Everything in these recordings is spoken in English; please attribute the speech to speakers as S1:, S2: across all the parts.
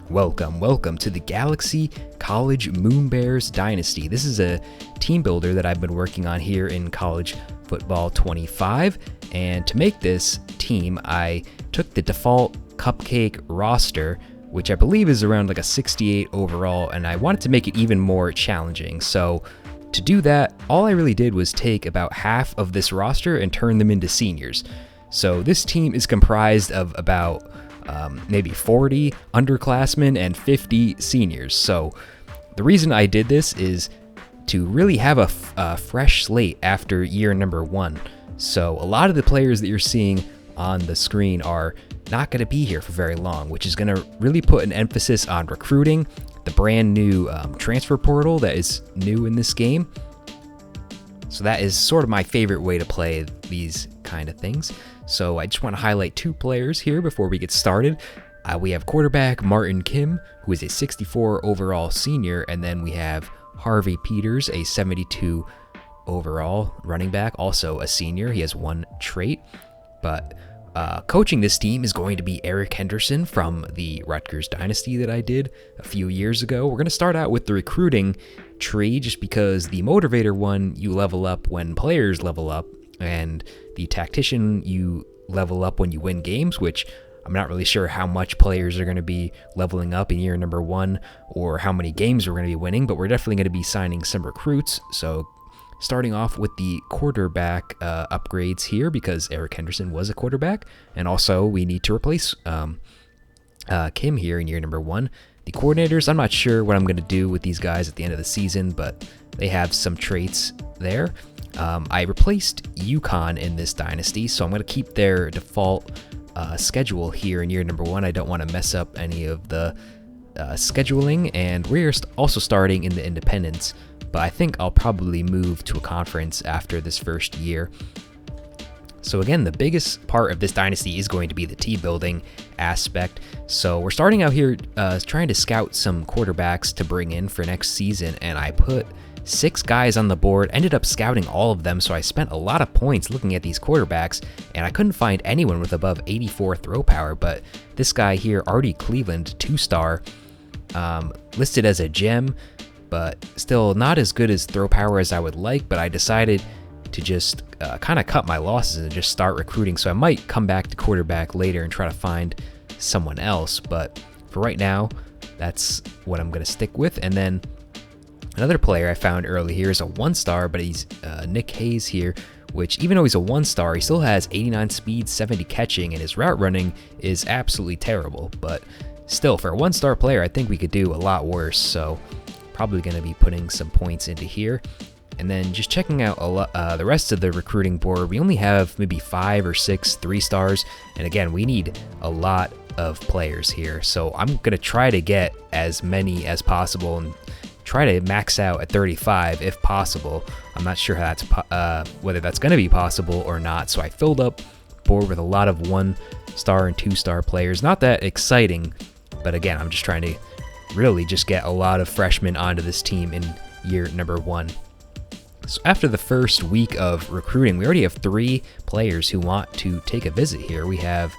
S1: Welcome to the Galaxy College Moonbears Dynasty. This is a team builder that I've been working on here in College Football 25, and to make this team, I took the default Cupcake roster, which I believe is around like a 68 overall, and I wanted to make it even more challenging. So to do that, all I really did was take about half of this roster and turn them into seniors. So this team is comprised of about maybe 40 underclassmen and 50 seniors. So the reason I did this is to really have a fresh slate after year number one. So a lot of the players that you're seeing on the screen are not going to be here for very long, which is going to really put an emphasis on recruiting, the brand new transfer portal that is new in this game. So that is sort of my favorite way to play these kind of things. So I just want to highlight two players here before we get started. We have quarterback Martin Kim, who is a 64 overall senior, and then we have Harvey Peters, a 72 overall running back, also a senior. He has one trait, but coaching this team is going to be Eric Henderson from the Rutgers Dynasty that I did a few years ago. We're going to start out with the recruiting tree just because the motivator one, you level up when players level up, and the tactician, you level up when you win games, which I'm not really sure how much players are going to be leveling up in year number one or how many games we're going to be winning, but we're definitely going to be signing some recruits. So starting off with the quarterback upgrades here, because Eric Henderson was a quarterback, and also we need to replace Kim here in year number one. The coordinators, I'm not sure what I'm going to do with these guys at the end of the season, but they have some traits there. I replaced UConn in this dynasty, so I'm going to keep their default schedule here in year number one. I don't want to mess up any of the scheduling, and we're also starting in the independents, but I think I'll probably move to a conference after this first year. So again, the biggest part of this dynasty is going to be the team building aspect. So we're starting out here trying to scout some quarterbacks to bring in for next season, and I put 6 guys on the board, ended up scouting all of them, so I spent a lot of points looking at these quarterbacks, and I couldn't find anyone with above 84 throw power, but this guy here, Artie Cleveland, 2-star, listed as a gem, but still not as good as throw power as I would like, but I decided to just kind of cut my losses and just start recruiting, so I might come back to quarterback later and try to find someone else, but for right now, that's what I'm going to stick with. And then another player I found early here is a 1-star, but he's Nick Hayes here, which even though he's a 1-star, he still has 89 speed, 70 catching, and his route running is absolutely terrible. But still, for a 1-star player, I think we could do a lot worse, so probably going to be putting some points into here. And then just checking out the rest of the recruiting board, we only have maybe 5 or 6 3-stars, and again, we need a lot of players here, so I'm going to try to get as many as possible and try to max out at 35 if possible. I'm not sure how that's whether that's going to be possible or not, so I filled up board with a lot of 1-star and 2-star players. Not that exciting, but again, I'm just trying to really just get a lot of freshmen onto this team in year number one. So after the first week of recruiting, we already have 3 players who want to take a visit here. We have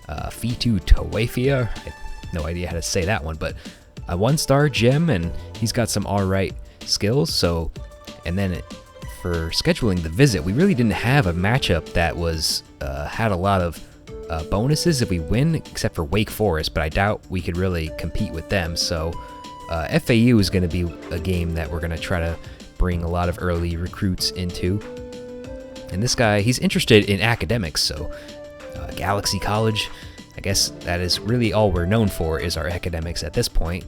S1: Fitu Tawafia, I have no idea how to say that one, but a 1-star gem, and he's got some alright skills. So, and then for scheduling the visit, we really didn't have a matchup that was had a lot of bonuses if we win, except for Wake Forest, but I doubt we could really compete with them. So FAU is going to be a game that we're going to try to bring a lot of early recruits into. And this guy, he's interested in academics, so Galaxy College, I guess that is really all we're known for is our academics at this point.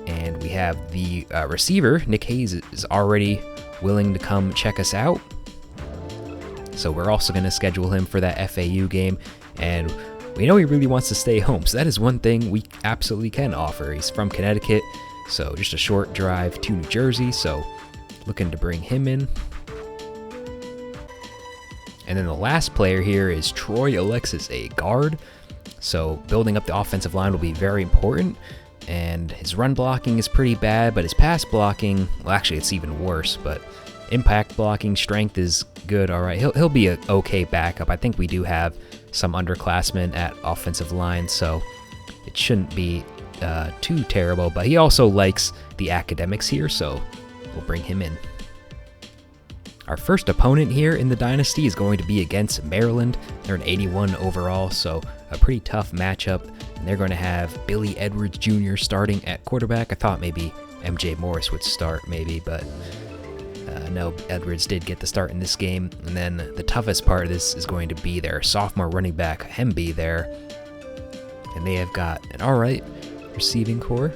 S1: And we have the receiver, Nick Hayes, is already willing to come check us out. So we're also going to schedule him for that FAU game. And we know he really wants to stay home, so that is one thing we absolutely can offer. He's from Connecticut, so just a short drive to New Jersey, so looking to bring him in. And then the last player here is Troy Alexis, a guard. So building up the offensive line will be very important. And his run blocking is pretty bad, but his pass blocking, well, actually it's even worse, but impact blocking strength is good. All right, he'll be an okay backup. I think we do have some underclassmen at offensive line, so it shouldn't be too terrible, but he also likes the academics here, so we'll bring him in. Our first opponent here in the Dynasty is going to be against Maryland. They're an 81 overall, so a pretty tough matchup. And they're going to have Billy Edwards Jr. starting at quarterback. I thought maybe MJ Morris would start, maybe, but no, Edwards did get the start in this game. And then the toughest part of this is going to be their sophomore running back, Hemby, there. And they have got an alright receiving core.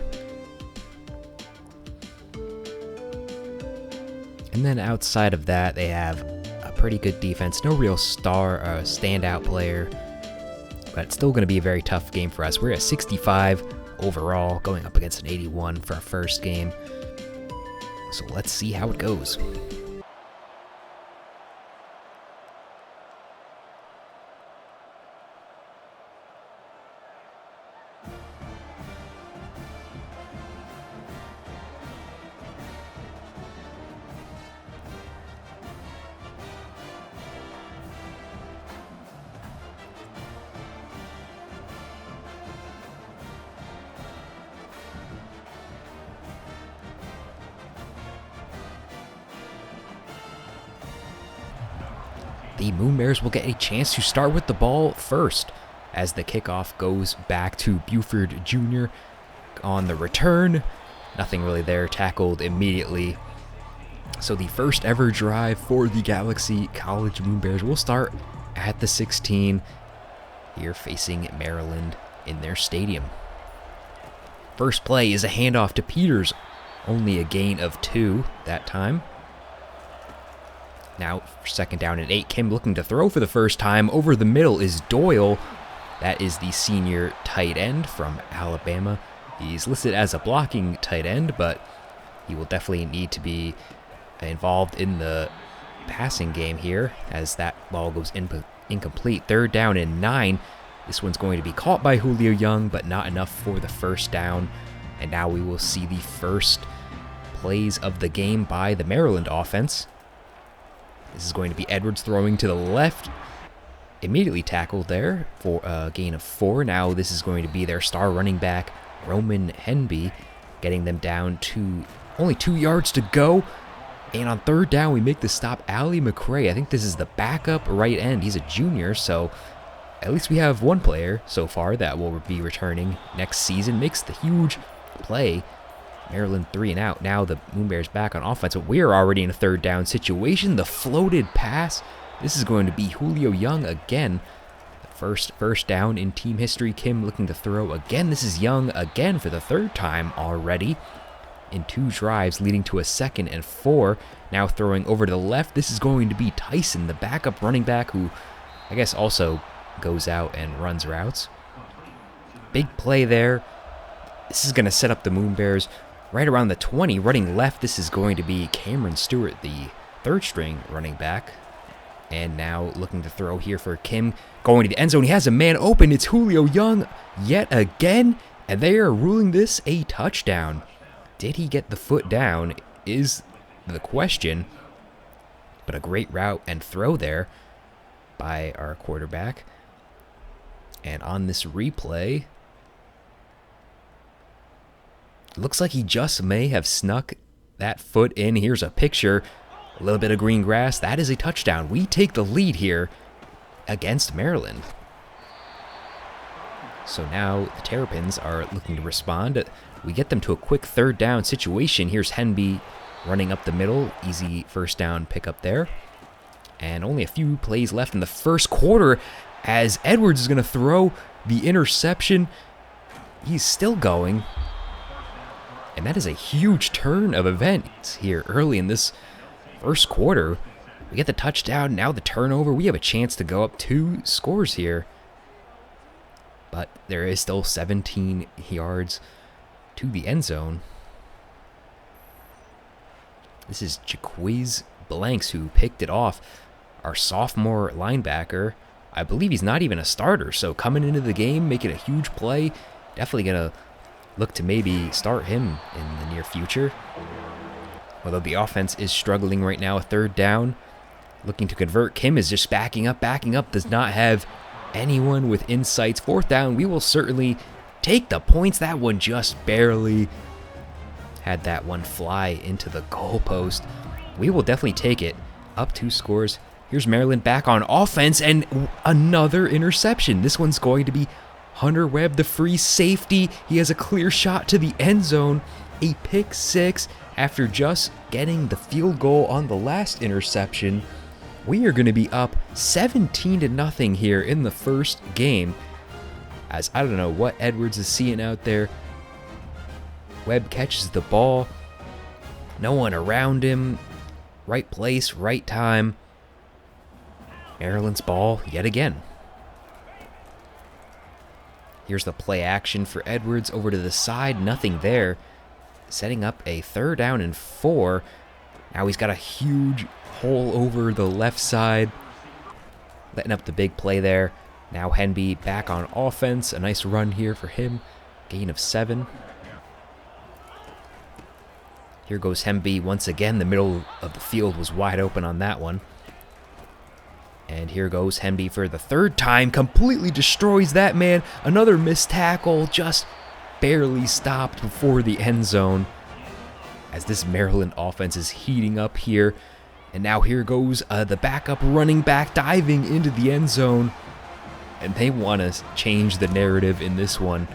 S1: And then outside of that, they have a pretty good defense. No real standout player, but it's still going to be a very tough game for us. We're at 65 overall, going up against an 81 for our first game. So let's see how it goes. The Moonbears will get a chance to start with the ball first as the kickoff goes back to Buford Jr. on the return. Nothing really there, tackled immediately. So the first ever drive for the Galaxy College Moonbears will start at the 16 here facing Maryland in their stadium. First play is a handoff to Peters, only a gain of 2 that time. Now, second down and 8, Kim looking to throw for the first time. Over the middle is Doyle. That is the senior tight end from Alabama. He's listed as a blocking tight end, but he will definitely need to be involved in the passing game here as that ball goes incomplete. Third down and 9. This one's going to be caught by Julio Young, but not enough for the first down. And now we will see the first plays of the game by the Maryland offense. This is going to be Edwards throwing to the left. Immediately tackled there for a gain of 4. Now this is going to be their star running back, Roman Henby, getting them down to only 2 yards to go. And on third down, we make the stop. Ali McRae, I think this is the backup right end. He's a junior, so at least we have one player so far that will be returning next season. Makes the huge play. Maryland 3 and out. Now the Moonbears back on offense, but we're already in a third down situation. The floated pass. This is going to be Julio Young again. The first down in team history. Kim looking to throw again. This is Young again for the third time already in 2 drives, leading to a 2nd and 4. Now throwing over to the left. This is going to be Tyson, the backup running back, who I guess also goes out and runs routes. Big play there. This is going to set up the Moonbears right around the 20, running left. This is going to be Cameron Stewart, the third-string running back. And now looking to throw here for Kim, going to the end zone. He has a man open. It's Julio Young yet again, and they are ruling this a touchdown. Did he get the foot down is the question, but a great route and throw there by our quarterback. And on this replay, looks like he just may have snuck that foot in. Here's a picture. A little bit of green grass. That is a touchdown. We take the lead here against Maryland. So now the Terrapins are looking to respond. We get them to a quick third down situation. Here's Henby running up the middle. Easy first down pickup there. And only a few plays left in the first quarter as Edwards is going to throw the interception. He's still going. And that is a huge turn of events here early in this first quarter. We get the touchdown, now the turnover. We have a chance to go up 2 scores here. But there is still 17 yards to the end zone. This is Jaquiz Blanks who picked it off. Our sophomore linebacker. I believe he's not even a starter, so coming into the game, making a huge play. Definitely going to look to maybe start him in the near future. Although the offense is struggling right now, a third down. Looking to convert. Kim is just backing up, does not have anyone with insights. Fourth down, we will certainly take the points. That one just barely had that one fly into the goalpost. We will definitely take it. Up 2 scores. Here's Maryland back on offense, and another interception. This one's going to be Hunter Webb, the free safety. He has a clear shot to the end zone. A pick 6 after just getting the field goal on the last interception. We are going to be up 17-0 here in the first game. As I don't know what Edwards is seeing out there. Webb catches the ball. No one around him. Right place, right time. Maryland's ball yet again. Here's the play action for Edwards over to the side. Nothing there. Setting up a 3rd down and 4. Now he's got a huge hole over the left side. Letting up the big play there. Now Henby back on offense. A nice run here for him. Gain of 7. Here goes Henby once again. The middle of the field was wide open on that one. And here goes Henby for the 3rd time. Completely destroys that man. Another missed tackle. Just barely stopped before the end zone. As this Maryland offense is heating up here. And now here goes the backup running back diving into the end zone. And they want to change the narrative in this one.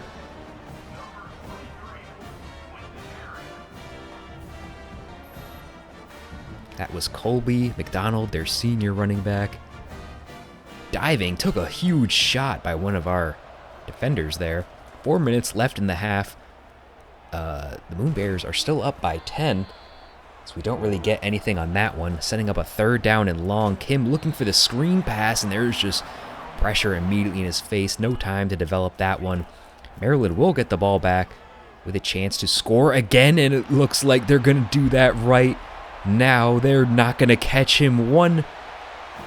S1: That was Colby McDonald, their senior running back. Diving, took a huge shot by one of our defenders there. 4 minutes left in the half. The Moonbears are still up by 10. So we don't really get anything on that one. Setting up a 3rd down and long. Kim looking for the screen pass, and there's just pressure immediately in his face. No time to develop that one. Maryland will get the ball back with a chance to score again, and it looks like they're going to do that right now. They're not going to catch him. One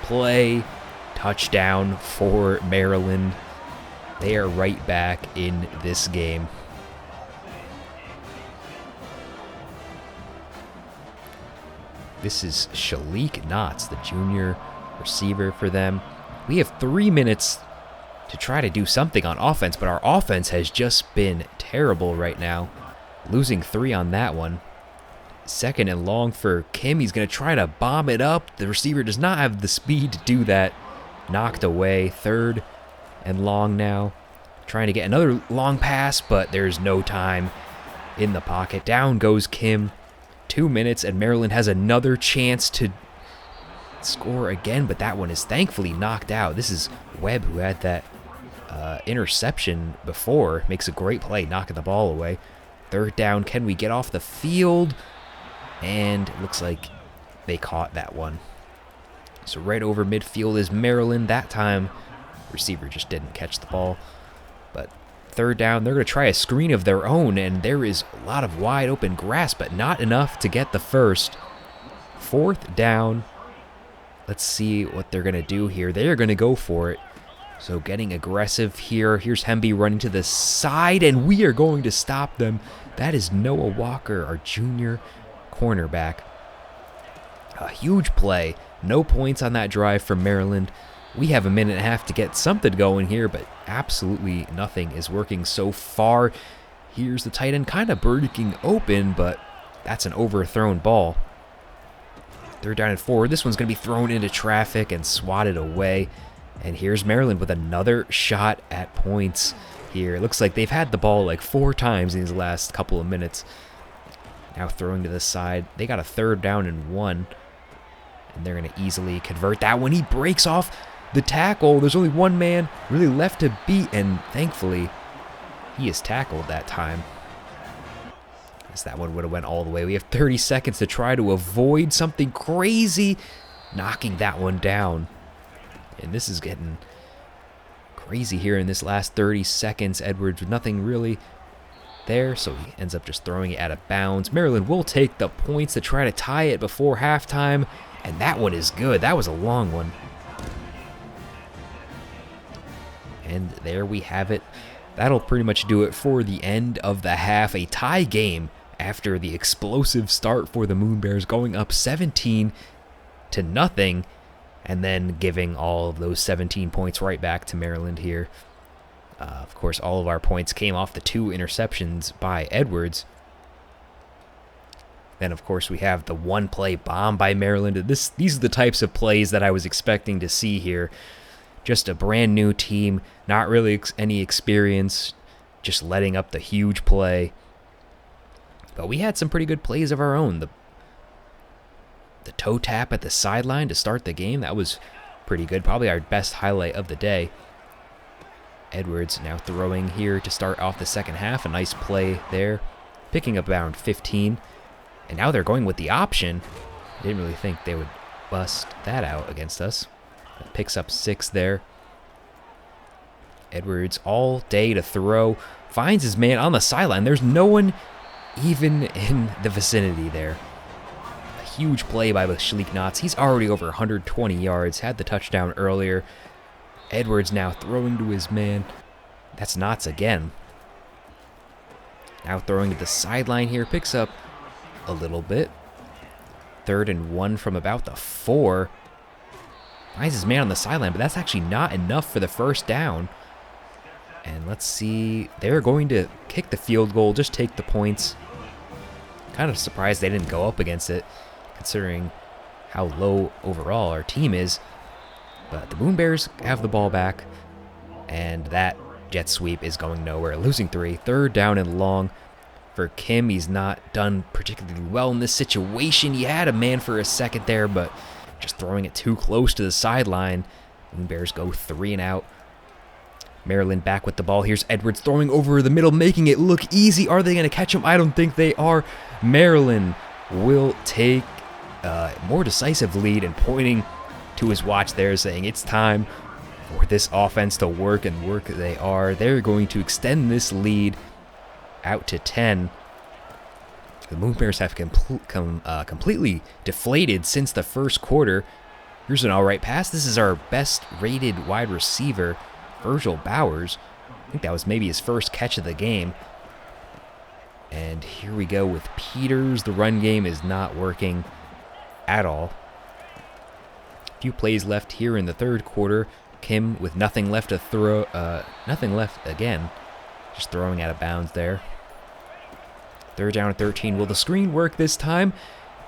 S1: play, touchdown for Maryland. They are right back in this game. This is Shalik Knotts, the junior receiver for them. We have 3 minutes to try to do something on offense, but our offense has just been terrible right now. Losing 3 on that one. 2nd and long for Kim. He's going to try to bomb it up. The receiver does not have the speed to do that. Knocked away. 3rd and long now. Trying to get another long pass, but there's no time in the pocket. Down goes Kim. 2 minutes, and Maryland has another chance to score again, but that one is thankfully knocked out. This is Webb, who had that interception before. Makes a great play, knocking the ball away. 3rd down. Can we get off the field? And it looks like they caught that one. So right over midfield is Maryland. That time, receiver just didn't catch the ball. But 3rd down, they're going to try a screen of their own, and there is a lot of wide open grass, but not enough to get the first. 4th down. Let's see what they're going to do here. They are going to go for it. So getting aggressive here. Here's Henby running to the side, and we are going to stop them. That is Noah Walker, our junior cornerback. A huge play. No points on that drive from Maryland. We have a minute and a half to get something going here, but absolutely nothing is working so far. Here's the tight end kind of breaking open, but that's an overthrown ball. 3rd down and 4. This one's going to be thrown into traffic and swatted away. And here's Maryland with another shot at points here. It looks like they've had the ball like 4 times in these last couple of minutes. Now throwing to the side. They got a 3rd down and 1. And they're going to easily convert that one. He breaks off the tackle. There's only one man really left to beat, and thankfully he is tackled that time. As that one would have went all the way. We have 30 seconds to try to avoid something crazy. Knocking that one down. And this is getting crazy here in this last 30 seconds. Edwards with nothing really there, so he ends up just throwing it out of bounds. Maryland will take the points to try to tie it before halftime, and that one is good. That was a long one. And there we have it. That'll pretty much do it for the end of the half. A tie game after the explosive start for the Moonbears, going up 17-0, and then giving all of those 17 points right back to Maryland here. Of course, all of our points came off the 2 interceptions by Edwards. Then, of course, we have the 1-play bomb by Maryland. These are the types of plays that I was expecting to see here. Just a brand new team, not really any experience, just letting up the huge play. But we had some pretty good plays of our own. The toe tap at the sideline to start the game, that was pretty good. Probably our best highlight of the day. Edwards now throwing here to start off the second half. A nice play there, picking up around 15. And now they're going with the option. I didn't really think they would bust that out against us. Picks up 6 there. Edwards all day to throw. Finds his man on the sideline. There's no one even in the vicinity there. A huge play by Shalik Knotts. He's already over 120 yards. Had the touchdown earlier. Edwards now throwing to his man. That's Knotts again. Now throwing to the sideline here. Picks up a little bit. 3rd and 1 from about the 4. Finds his man on the sideline, but that's actually not enough for the first down. And let's see. They're going to kick the field goal, just take the points. Kind of surprised they didn't go up against it, considering how low overall our team is. But the Moonbears have the ball back, and that jet sweep is going nowhere. Losing 3. 3rd down and long for Kim. He's not done particularly well in this situation. He had a man for a second there, but just throwing it too close to the sideline. Moonbears go 3 and out. Maryland back with the ball. Here's Edwards throwing over the middle, making it look easy. Are they going to catch him? I don't think they are. Maryland will take a more decisive lead and pointing to his watch there, saying it's time for this offense to work, and work they are. They're going to extend this lead out to 10. The Moonbears have completely deflated since the first quarter. Here's an alright pass. This is our best rated wide receiver, Virgil Bowers. I think that was maybe his first catch of the game. And here we go with Peters. The run game is not working at all. A few plays left here in the 3rd quarter. Kim with nothing left to throw. Nothing left again. Just throwing out of bounds there. 3rd down and 13. Will the screen work this time?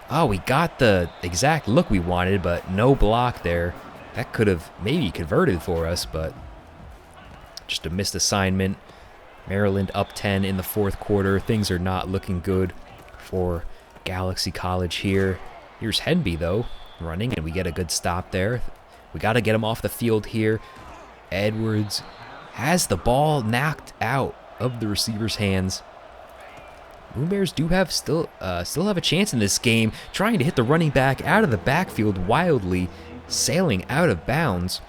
S1: Oh, we got the exact look we wanted, but no block there. That could have maybe converted for us, but just a missed assignment. Maryland up 10 in the 4th quarter. Things are not looking good for Galaxy College here. Here's Henby, though, running, and we get a good stop there. We got to get him off the field here. Edwards has the ball knocked out of the receiver's hands. Moonbears do have still have a chance in this game, trying to hit the running back out of the backfield, wildly sailing out of bounds.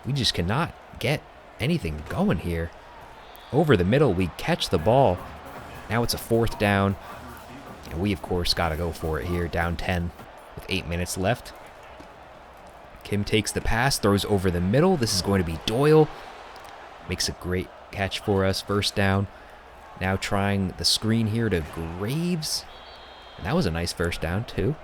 S1: We just cannot get anything going here. Over the middle, we catch the ball. Now it's a 4th down, and we, of course, got to go for it here, down 10 with 8 minutes left. Kim takes the pass, throws over the middle. This is going to be Doyle. Makes a great catch for us, 1st down. Now trying the screen here to Graves. And that was a nice 1st down, too.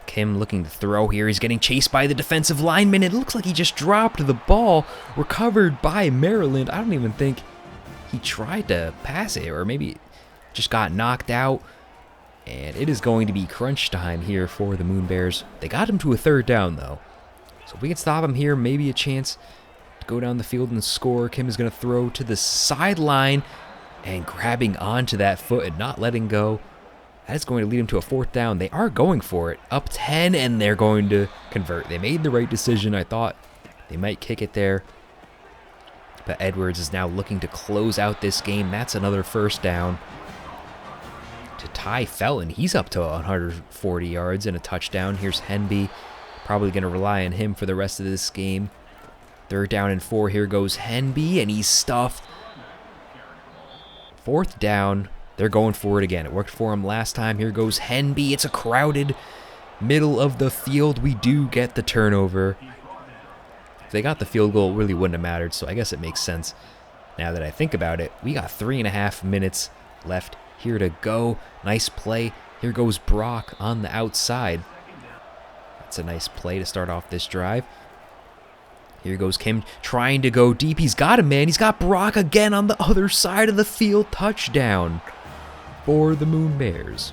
S1: Kim looking to throw here. He's getting chased by the defensive lineman. It looks like he just dropped the ball. Recovered by Maryland. I don't even think he tried to pass it, or maybe just got knocked out. And it is going to be crunch time here for the Moonbears. They got him to a 3rd down, though. So if we can stop him here, maybe a chance to go down the field and score. Kim is going to throw to the sideline and grabbing onto that foot and not letting go. That's going to lead him to a 4th down. They are going for it. Up 10, and they're going to convert. They made the right decision. I thought they might kick it there. But Edwards is now looking to close out this game. That's another 1st down. To Ty Felton, he's up to 140 yards and a touchdown. Here's Henby. Probably going to rely on him for the rest of this game. 3rd down and 4. Here goes Henby, and he's stuffed. 4th down. They're going for it again. It worked for him last time. Here goes Henby. It's a crowded middle of the field. We do get the turnover. If they got the field goal, it really wouldn't have mattered, so I guess it makes sense now that I think about it. We got 3.5 minutes left here to go. Nice play. Here goes Brock on the outside. That's a nice play to start off this drive. Here goes Kim trying to go deep. He's got him, man. He's got Brock again on the other side of the field. Touchdown for the Moonbears.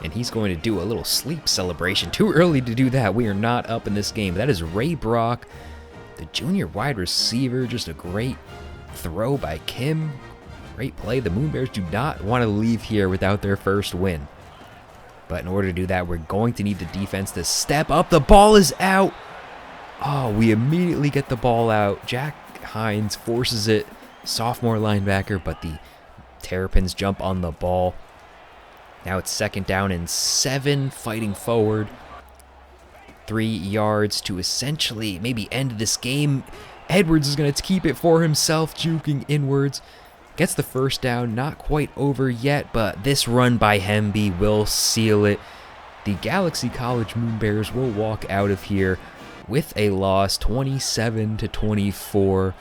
S1: And he's going to do a little sleep celebration. Too early to do that. We are not up in this game. That is Ray Brock, the junior wide receiver. Just a great throw by Kim. Great play. The Moonbears do not want to leave here without their first win. But in order to do that, we're going to need the defense to step up. The ball is out. Oh, we immediately get the ball out. Jack Hines forces it. Sophomore linebacker, but the Terrapins jump on the ball. Now it's 2nd down and 7, fighting forward. 3 yards to essentially maybe end this game. Edwards is going to keep it for himself, juking inwards. Gets the first down, not quite over yet, but this run by Hemby will seal it. The Galaxy College Moonbears will walk out of here with a loss, 27-24.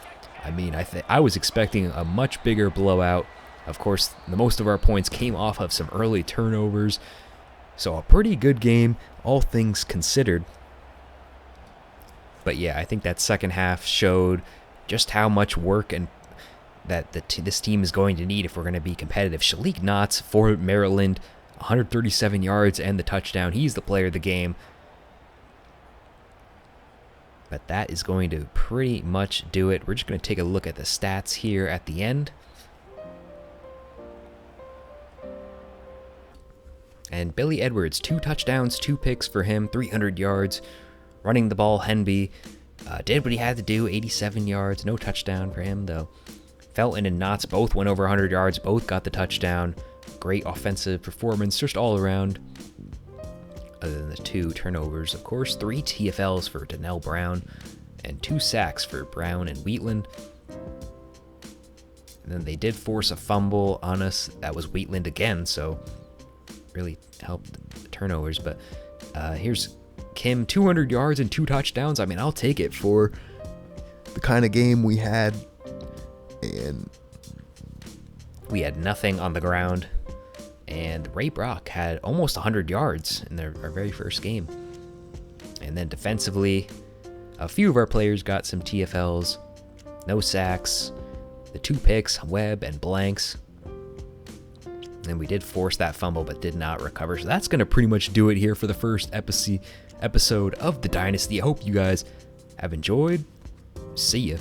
S1: I mean, I was expecting a much bigger blowout. Of course, the most of our points came off of some early turnovers. So a pretty good game, all things considered. But yeah, I think that second half showed just how much work and that this team is going to need if we're going to be competitive. Shalik Knotts for Maryland, 137 yards and the touchdown. He's the player of the game. But that is going to pretty much do it. We're just going to take a look at the stats here at the end. And Billy Edwards, 2 touchdowns, 2 picks for him, 300 yards. Running the ball, Henby did what he had to do, 87 yards. No touchdown for him, though. Felton and Knotts both went over 100 yards, both got the touchdown. Great offensive performance just all around. Other than the 2 turnovers, of course. 3 TFLs for Donnell Brown and 2 sacks for Brown and Wheatland. And then they did force a fumble on us. That was Wheatland again, so really helped the turnovers. But here's Kim, 200 yards and 2 touchdowns. I mean, I'll take it for the kind of game we had. And we had nothing on the ground. And Ray Brock had almost 100 yards in our very first game. And then defensively, a few of our players got some TFLs, no sacks, the 2 picks, Webb and Blanks. And we did force that fumble, but did not recover. So that's going to pretty much do it here for the first episode of the Dynasty. I hope you guys have enjoyed. See ya.